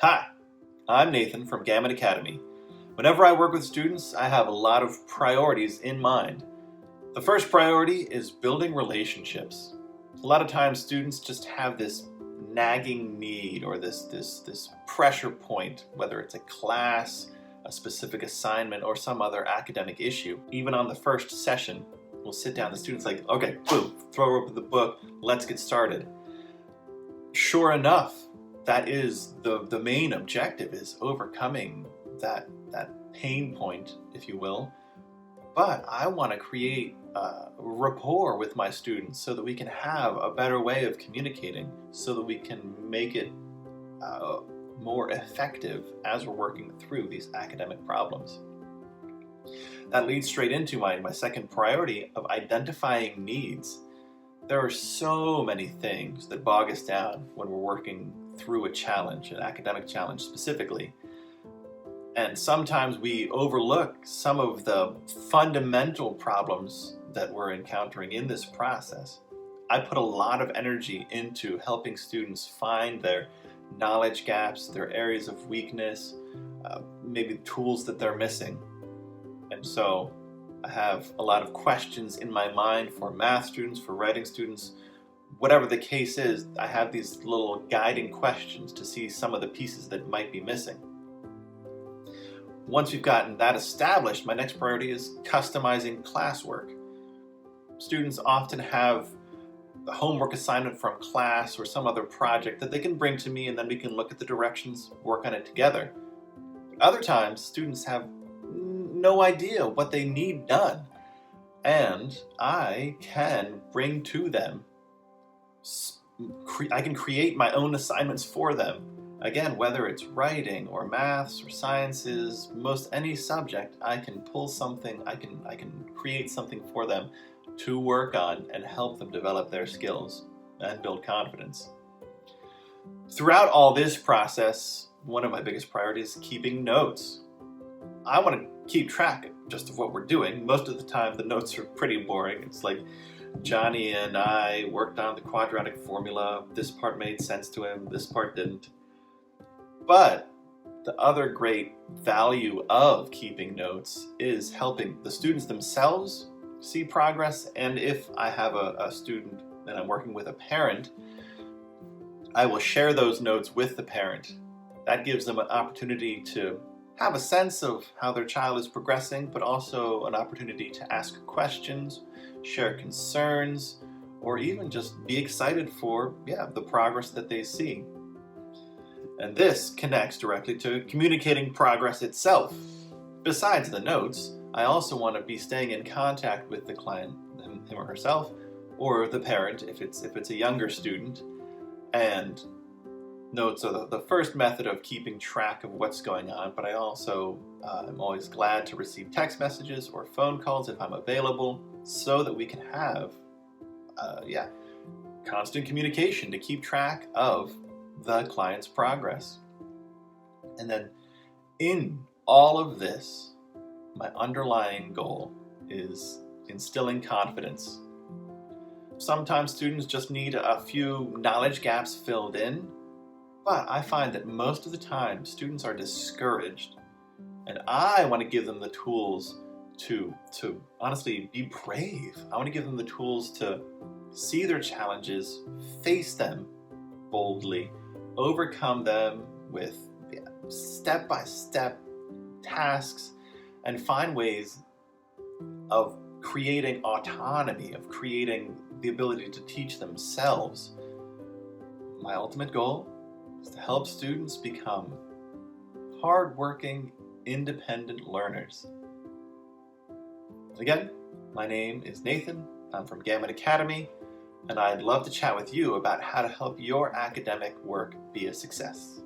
Hi, I'm Nathan from Gamut Academy. Whenever I work with students, I have a lot of priorities in mind. The first priority is building relationships. A lot of times students just have this nagging need or this pressure point, whether it's a class, a specific assignment, or some other academic issue. Even on the first session, we'll sit down, the student's like, okay, boom, throw open the book, let's get started. Sure enough, that is the main objective, is overcoming that pain point, if you will. But I want to create rapport with my students so that we can have a better way of communicating, so that we can make it more effective as we're working through these academic problems. That leads straight into my second priority of identifying needs. There are so many things that bog us down when we're working through a challenge, an academic challenge specifically. And sometimes we overlook some of the fundamental problems that we're encountering in this process. I put a lot of energy into helping students find their knowledge gaps, their areas of weakness, maybe tools that they're missing. And so I have a lot of questions in my mind for math students, for writing students, whatever the case is. I have these little guiding questions to see some of the pieces that might be missing. Once we've gotten that established, my next priority is customizing classwork. Students often have a homework assignment from class or some other project that they can bring to me, and then we can look at the directions, work on it together. Other times, students have no idea what they need done, and I can bring to them, I can create my own assignments for them. Again, whether it's writing or maths or sciences, most any subject, I can pull something, I can create something for them to work on and help them develop their skills and build confidence. Throughout all this process, one of my biggest priorities is keeping notes. I want to keep track just of what we're doing. Most of the time the notes are pretty boring. It's like Johnny and I worked on the quadratic formula. This part made sense to him, this part didn't. But the other great value of keeping notes is helping the students themselves see progress. And if I have a student and I'm working with a parent, I will share those notes with the parent. That gives them an opportunity to have a sense of how their child is progressing, but also an opportunity to ask questions, share concerns, or even just be excited for the progress that they see. And this connects directly to communicating progress itself. Besides the notes, I also want to be staying in contact with the client, him or herself, or the parent if it's a younger student. And notes are the first method of keeping track of what's going on, but I also am always glad to receive text messages or phone calls if I'm available, so that we can have constant communication to keep track of the client's progress. And then in all of this, my underlying goal is instilling confidence. Sometimes students just need a few knowledge gaps filled in, but I find that most of the time students are discouraged, and I want to give them the tools to honestly be brave. I want to give them the tools to see their challenges, face them boldly, overcome them with step-by-step tasks, and find ways of creating autonomy, of creating the ability to teach themselves. My ultimate goal is to help students become hardworking, independent learners. Again, my name is Nathan. I'm from Gamut Academy, and I'd love to chat with you about how to help your academic work be a success.